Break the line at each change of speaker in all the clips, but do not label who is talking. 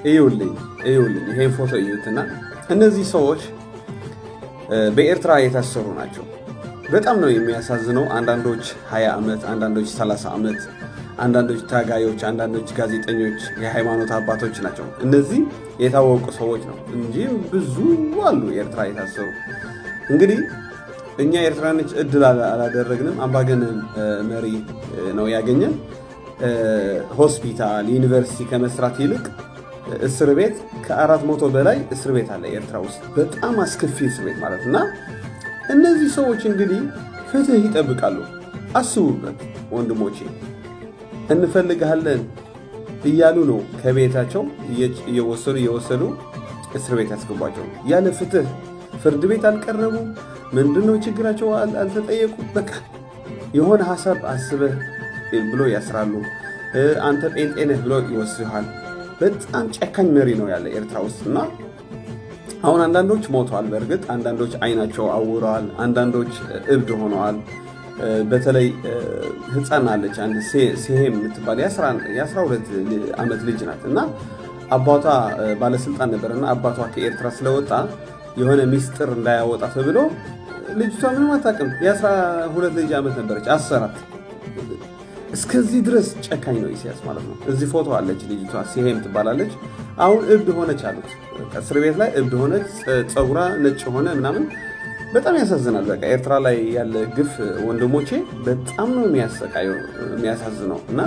እዩልኝ ይሄን ፎቶ እዩትና እነዚህ ሰዎች በኤርትራ የታሰሩ ናቸው። በጣም ነው የሚያሳዝነው። አንዳንዶች 20 ዓመት፣ አንዳንዶች 30 ዓመት፣ አንዳንዶች ታጋዮች፣ አንዳንዶች ጋዜጠኞች፣ የሃይማኖት አባቶች ናቸው። እነዚህ የታወቁ ሰዎች ነው እንጂ ብዙ አሉ ኤርትራ የታሰሩ። እንግዲህ እኛ ኤርትራኖች እድል አላደረግንም። አምባገነን መሪ ነው ያገኘን። ሆስፒታል፣ ዩኒቨርሲቲ ከመስራት ይልቅ እስር ቤት ከ400 በላይ እስር ቤት አለ ኤርትራ ውስጥ። በጣም አስከፊ እስር ቤት ማለት እና እነዚህ ሰዎች እንግዲህ ፍትህ ይጠብቃሉ። አስቡበት ወንድሞቼ፣ እንፈልግሃለን እያሉ ነው ከቤታቸው እየወሰዱ እስር ቤት ያስገቧቸው። ያለ ፍትህ ፍርድ ቤት አልቀረቡ። ምንድነው ችግራቸው? አልተጠየቁ። በቃ የሆነ ሀሳብ አስበህ ብሎ ያስራሉ። አንተ ጴንጤ ነህ ብሎ ይወስድሃል። በጣም ጨካኝ መሪ ነው ያለ ኤርትራ ውስጥ እና አሁን አንዳንዶች ሞተዋል። በእርግጥ አንዳንዶች አይናቸው አውረዋል፣ አንዳንዶች እብድ ሆነዋል። በተለይ ህፃን አለች አንድ ሴሄም የምትባል የ12 ዓመት ልጅ ናት እና አባቷ ባለስልጣን ነበርና አባቷ ከኤርትራ ስለወጣ የሆነ ሚስጥር እንዳያወጣ ተብሎ ልጅቷ ምንም አታውቅም። የ12 ዓመት ነበረች፣ አሰራት። እስከዚህ ድረስ ጨካኝ ነው ኢሳያስ ማለት ነው። እዚህ ፎቶ አለች ልጅቷ ሴሄም ትባላለች። አሁን እብድ ሆነች አሉት። እስር ቤት ላይ እብድ ሆነች፣ ፀጉራ ነጭ ሆነ ምናምን። በጣም ያሳዝናል። በቃ ኤርትራ ላይ ያለ ግፍ ወንድሞቼ በጣም ነው የሚያሳዝነው። እና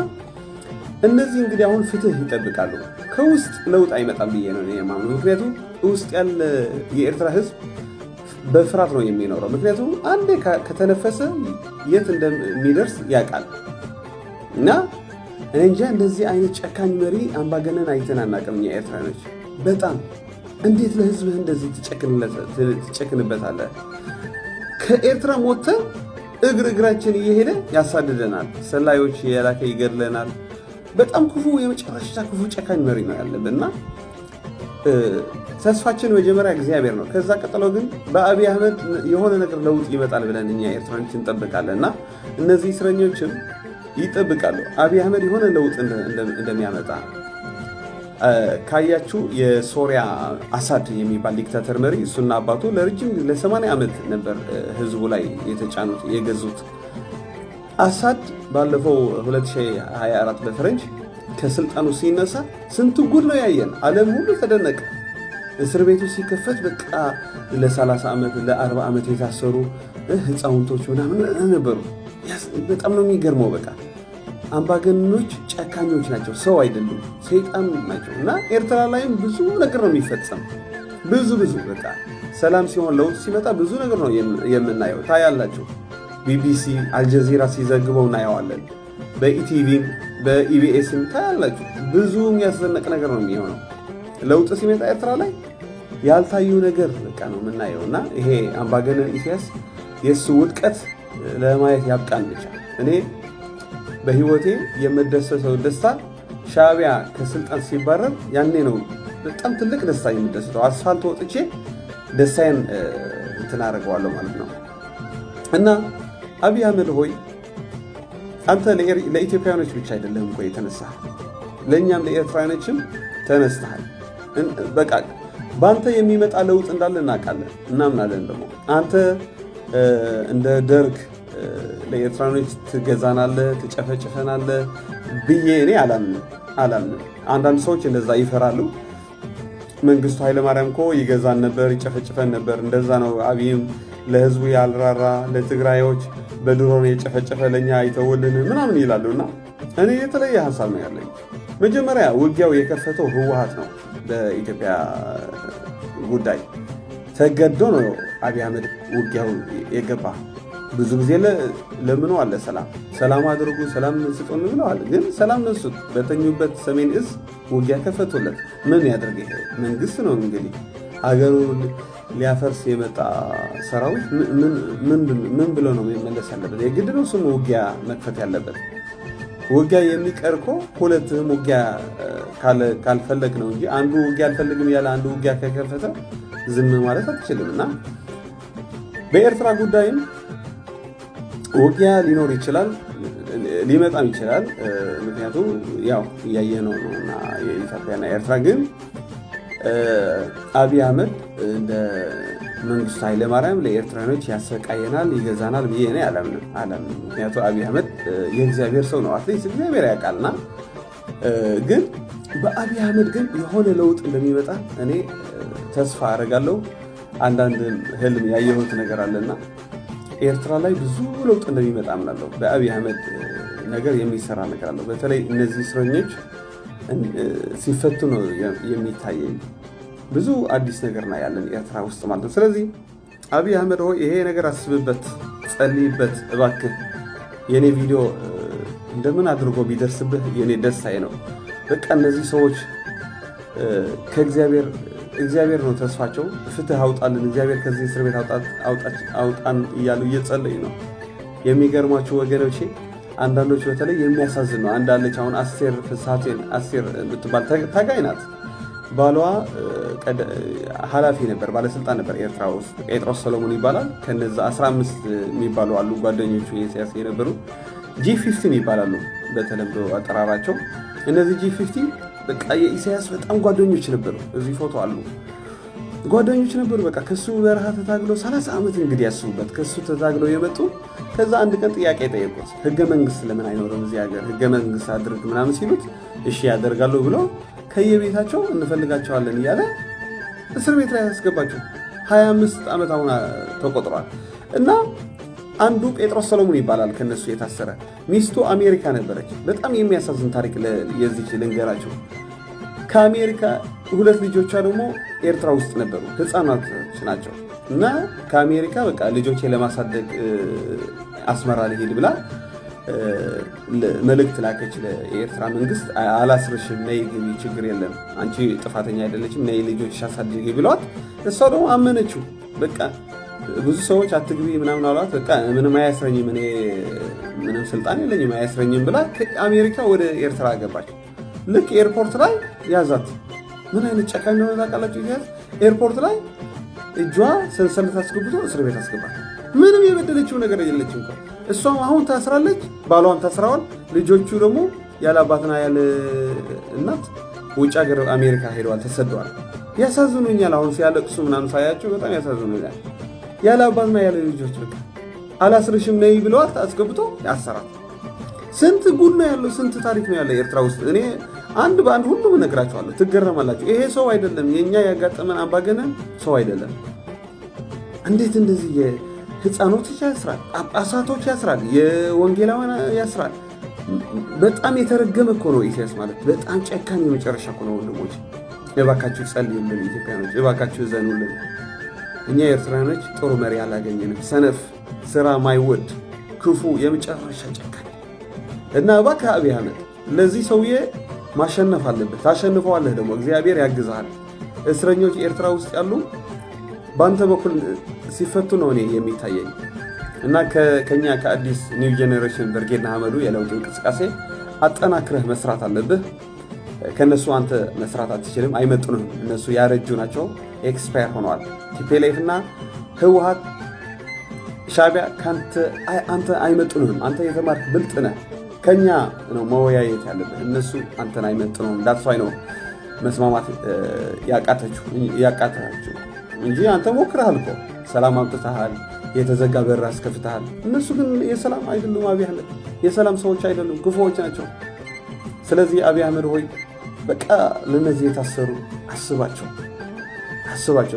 እነዚህ እንግዲህ አሁን ፍትህ ይጠብቃሉ። ከውስጥ ለውጥ አይመጣም ብዬ ነው የማምነው። ምክንያቱም ውስጥ ያለ የኤርትራ ህዝብ በፍርሃት ነው የሚኖረው። ምክንያቱም አንዴ ከተነፈሰ የት እንደሚደርስ ያውቃል። እና እኔ እንጃ እንደዚህ አይነት ጨካኝ መሪ አምባገነን አይተን አናውቅም እኛ ኤርትራኖች። በጣም እንዴት ለህዝብህ እንደዚህ ትጨክንበታለህ? ከኤርትራ ሞተን እግራችን እየሄደ ያሳድደናል። ሰላዮች የላከ ይገድለናል። በጣም ክፉ፣ የመጨረሻ ክፉ ጨካኝ መሪ ነው ያለብን እና ተስፋችን መጀመሪያ እግዚአብሔር ነው። ከዛ ቀጥሎ ግን በአብይ አህመድ የሆነ ነገር ለውጥ ይመጣል ብለን እኛ ኤርትራኖች እንጠብቃለን እና እነዚህ እስረኞችም ይጠብቃሉ አብይ አህመድ የሆነ ለውጥ እንደሚያመጣ። ካያችሁ የሶሪያ አሳድ የሚባል ዲክታተር መሪ እሱና አባቱ ለረጅም ለ80 ዓመት ነበር ህዝቡ ላይ የተጫኑት የገዙት። አሳድ ባለፈው 2024 በፈረንጅ ከስልጣኑ ሲነሳ ስንት ጉድ ነው ያየን። ዓለም ሁሉ ተደነቀ። እስር ቤቱ ሲከፈት በቃ ለ30 ዓመት ለ40 ዓመት የታሰሩ ህፃውንቶች ምናምን ነበሩ። በጣም ነው የሚገርመው። በቃ አምባገነኖች ጨካኞች ናቸው፣ ሰው አይደሉም፣ ሰይጣን ናቸው። እና ኤርትራ ላይም ብዙ ነገር ነው የሚፈጸም። ብዙ በቃ ሰላም ሲሆን ለውጥ ሲመጣ ብዙ ነገር ነው የምናየው። ታያላችሁ። ቢቢሲ አልጀዚራ ሲዘግበው እናየዋለን። በኢቲቪም በኢቢኤስም ታያላችሁ። ብዙ የሚያስደንቅ ነገር ነው የሚሆነው። ለውጥ ሲመጣ ኤርትራ ላይ ያልታዩ ነገር በቃ ነው የምናየው። እና ይሄ አምባገነን ኢሳያስ የእሱ ውድቀት ለማየት ያብቃን ብቻ። እኔ በህይወቴ የምደሰተው ደስታ ሻዕቢያ ከስልጣን ሲባረር ያኔ ነው በጣም ትልቅ ደስታ የምደሰተው። አስፋልት ወጥቼ ደስታዬን እንትን አደርገዋለሁ ማለት ነው። እና አብይ አህመድ ሆይ አንተ ለኢትዮጵያኖች ብቻ አይደለም እኮ የተነሳህ፣ ለእኛም ለኤርትራኖችም ተነስተሃል። በቃ በአንተ የሚመጣ ለውጥ እንዳለ እናውቃለን፣ እናምናለን። ደግሞ አንተ እንደ ደርግ ለኤርትራኖች ትገዛናለህ፣ ትጨፈጭፈናለህ ብዬ እኔ አላምንም። አንዳንድ ሰዎች እንደዛ ይፈራሉ። መንግስቱ ኃይለማርያም እኮ ይገዛን ነበር፣ ይጨፈጭፈን ነበር። እንደዛ ነው አብይም ለህዝቡ ያልራራ፣ ለትግራዮች በድሮን የጨፈጨፈ ለኛ አይተውልን ምናምን ይላሉና እኔ የተለየ ሀሳብ ነው ያለኝ። መጀመሪያ ውጊያው የከፈተው ህወሓት ነው። በኢትዮጵያ ጉዳይ ተገዶ ነው አብይ አህመድ ውጊያው የገባ። ብዙ ጊዜ ለምኑ አለ ሰላም አድርጉ፣ ሰላም ስጡን ብለዋል። ግን ሰላም ነሱት። በተኙበት ሰሜን እዝ ውጊያ ከፈቱለት። ምን ያደርግ? መንግስት ነው እንግዲህ ሀገሩን ሊያፈርስ የመጣ ሰራዊት ምን ብሎ ነው መመለስ ያለበት? የግድ ነው ስሙ ውጊያ መክፈት ያለበት። ውጊያ የሚቀር እኮ ሁለትም ውጊያ ካልፈለግ ነው እንጂ አንዱ ውጊያ አልፈልግም ያለ አንዱ ውጊያ ከከፈተ ዝም ማለት አትችልም። እና በኤርትራ ጉዳይም ውጊያ ሊኖር ይችላል፣ ሊመጣም ይችላል። ምክንያቱም ያው እያየነው ነው እና የኢትዮጵያና ኤርትራ ግን አብይ አህመድ እንደ መንግስቱ ኃይለማርያም ለኤርትራኖች ያሰቃየናል፣ ይገዛናል ብዬ እኔ አላምንም። ምክንያቱም አብይ አህመድ የእግዚአብሔር ሰው ነው፣ አትሊስት እግዚአብሔር ያውቃልና። ግን በአብይ አህመድ ግን የሆነ ለውጥ እንደሚመጣ እኔ ተስፋ አደርጋለሁ። አንዳንድ ህልም ያየሁት ነገር አለና ኤርትራ ላይ ብዙ ለውጥ እንደሚመጣ አምናለሁ። በአብይ አህመድ ነገር የሚሰራ ነገር አለው። በተለይ እነዚህ እስረኞች ሲፈቱ ነው የሚታየኝ። ብዙ አዲስ ነገር ነው ያለን ኤርትራ ውስጥ ማለት ነው። ስለዚህ አብይ አህመድ ሆይ ይሄ ነገር አስብበት፣ ጸልይበት እባክህ። የኔ ቪዲዮ እንደምን አድርጎ ቢደርስብህ የኔ ደስታዬ ነው። በቃ እነዚህ ሰዎች እግዚአብሔር ነው ተስፋቸው። ፍትህ አውጣልን እግዚአብሔር፣ ከዚህ እስር ቤት አውጣን እያሉ እየጸለዩ ነው። የሚገርሟቸው ወገኖቼ አንዳንዶች በተለይ የሚያሳዝን ነው። አንዳለች አሁን አስቴር ፍስሐቴን አስቴር የምትባል ታጋይ ናት። ባሏ ኃላፊ ነበር፣ ባለስልጣን ነበር ኤርትራ ውስጥ። ጴጥሮስ ሰሎሞን ይባላል። ከነዛ 15 የሚባሉ አሉ ጓደኞቹ የኢሳያስ የነበሩ G15 ይባላሉ በተለምዶ አጠራራቸው። እነዚህ G15 በቃ የኢሳያስ በጣም ጓደኞች ነበሩ። እዚህ ፎቶ አሉ። ጓደኞች ነበሩ። በቃ ከሱ በረሃ ተታግሎ 30 ዓመት እንግዲህ ያስቡበት፣ ከሱ ተታግሎ የመጡ ከዛ አንድ ቀን ጥያቄ ጠየቁት። ህገ መንግስት ለምን አይኖርም እዚህ ሀገር ህገ መንግስት አድርግ ምናምን ሲሉት እሺ ያደርጋሉ ብሎ ከየቤታቸው እንፈልጋቸዋለን እያለ እስር ቤት ላይ ያስገባቸው 25 ዓመት አሁን ተቆጥሯል። እና አንዱ ጴጥሮስ ሰሎሞን ይባላል ከነሱ የታሰረ። ሚስቱ አሜሪካ ነበረች። በጣም የሚያሳዝን ታሪክ የዚች ልንገራቸው። ከአሜሪካ 2 ልጆቿ ደግሞ ኤርትራ ውስጥ ነበሩ፣ ህፃናቶች ናቸው። እና ከአሜሪካ በቃ ልጆቼ ለማሳደግ አስመራ ልሄድ ብላ መልእክት ላከች ለኤርትራ መንግስት። አላስርሽም፣ ነይ ግቢ፣ ችግር የለም፣ አንቺ ጥፋተኛ አይደለችም፣ ነይ ልጆችሽ አሳድጊ ብለዋት፣ እሷ ደግሞ አመነችው። በቃ ብዙ ሰዎች አትግቢ ምናምን አሏት። በቃ ምንም አያስረኝም፣ እኔ ምንም ስልጣን የለኝም አያስረኝም ብላ ከአሜሪካ ወደ ኤርትራ ገባች። ልክ ኤርፖርት ላይ ያዛት። ምን አይነት ጨካኝ ነው ታውቃላችሁ? ይያዝ ኤርፖርት ላይ እጇ ሰንሰለት አስገብቶ እስር ቤት አስገባት። ምንም የበደለችው ነገር የለችም። እሷም አሁን ታስራለች፣ ባሏም ታስረዋል። ልጆቹ ደግሞ ያለ አባትና ያለ እናት ውጭ ሀገር አሜሪካ ሄደዋል፣ ተሰደዋል። ያሳዝኑኛል። አሁን ሲያለቅሱ ምናምን ሳያቸው በጣም ያሳዝኑኛል። ያለ አባትና ያለ ልጆች በቃ አላስርሽም ነይ ብለዋት አስገብቶ ያሰራት። ስንት ጉድ ነው ያለው፣ ስንት ታሪክ ነው ያለው ኤርትራ ውስጥ። እኔ አንድ በአንድ ሁሉም እነግራችኋለሁ፣ ትገረማላችሁ። ይሄ ሰው አይደለም፣ የኛ ያጋጠመን አምባገነን ሰው አይደለም። እንዴት እንደዚህ የህፃኖች ያስራል፣ ጳጳሳቶች ያስራል፣ የወንጌላውያን ያስራል። በጣም የተረገመ እኮ ነው ኢሳያስ ማለት። በጣም ጨካኝ የመጨረሻ እኮ ነው። ወንድሞች እባካችሁ ጸልዩልን፣ ኢትዮጵያኖች እባካችሁ ዘኑልን። እኛ ኤርትራኖች ጥሩ መሪ አላገኘንም። ሰነፍ፣ ስራ ማይወድ፣ ክፉ፣ የመጨረሻ ጨካኝ እና እባክህ አብይ አህመድ ለዚህ ሰውዬ ማሸነፍ አለበት። ታሸንፈዋለህ ደግሞ እግዚአብሔር ያግዝሃል። እስረኞች ኤርትራ ውስጥ ያሉ በአንተ በኩል ሲፈቱ ነው እኔ የሚታየኝ። እና ከኛ ከአዲስ ኒው ጄኔሬሽን ብርጌድ ንሓመዱ የለውጥ እንቅስቃሴ አጠናክረህ መስራት አለብህ። ከነሱ አንተ መስራት አትችልም፣ አይመጡንም። እነሱ ያረጁ ናቸው፣ ኤክስፓየር ሆነዋል። ቲፒኤልኤፍ እና ህወሓት ሻዕቢያ አንተ አይመጡንም። አንተ የተማርክ ብልጥ ነህ፣ ከኛ ነው መወያየት ያለብህ። እነሱ አንተን አይመጡንም። ዳትፋይ ነው መስማማት ያቃታችሁ እንጂ አንተ ሞክረሃል እኮ ሰላም አምጥተሃል፣ የተዘጋ በር አስከፍተሃል። እነሱ ግን የሰላም አይደሉም። አብይ አህመድ የሰላም ሰዎች አይደሉም፣ ክፉዎች ናቸው። ስለዚህ አብይ አህመድ ሆይ በቃ ለነዚህ የታሰሩ አስባቸው።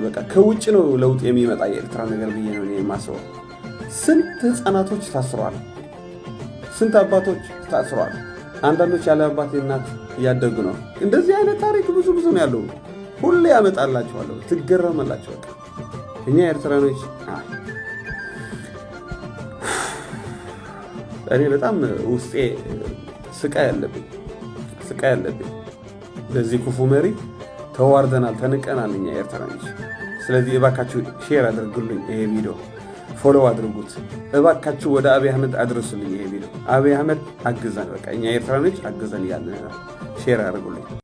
በቃ ከውጭ ነው ለውጥ የሚመጣ የኤርትራ ነገር ብዬ ነው የማስበው። ስንት ህፃናቶች ታስረዋል፣ ስንት አባቶች ታስረዋል። አንዳንዶች ያለ አባት እናት እያደጉ ነው። እንደዚህ አይነት ታሪክ ብዙ ነው ያለው። ሁሌ ያመጣላችኋለሁ፣ ትገረማላችሁ። በቃ እኛ ኤርትራኖች እኔ በጣም ውስጤ ስቃይ አለብኝ። ለዚህ ክፉ መሪ ተዋርደናል፣ ተንቀናል እኛ ኤርትራኖች። ስለዚህ እባካችሁ ሼር አድርጉልኝ፣ ይሄ ቪዲዮ ፎሎው አድርጉት። እባካችሁ ወደ አብይ አህመድ አድርሱልኝ ይሄ ቪዲዮ። አብይ አህመድ አግዘን፣ በቃ እኛ ኤርትራኖች አግዘን እያልን ነው። ሼር አድርጉልኝ።